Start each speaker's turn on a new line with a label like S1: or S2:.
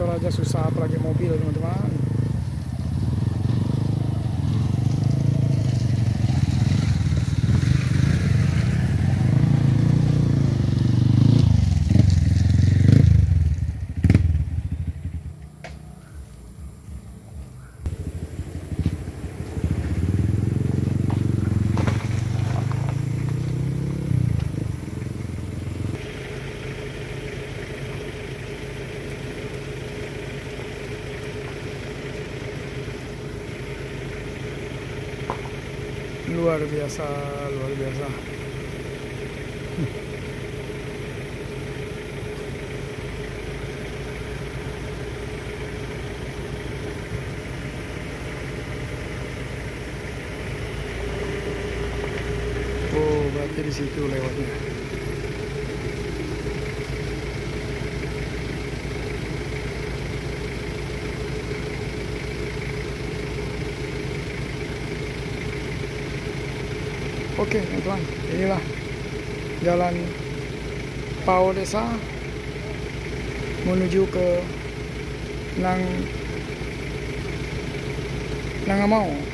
S1: motor aja susah, apalagi mobil teman-teman. Luar biasa, luar biasa. Oh, berarti di situ lewatnya. Oke, teman-teman, inilah jalan Pao Desa menuju ke Nangamau.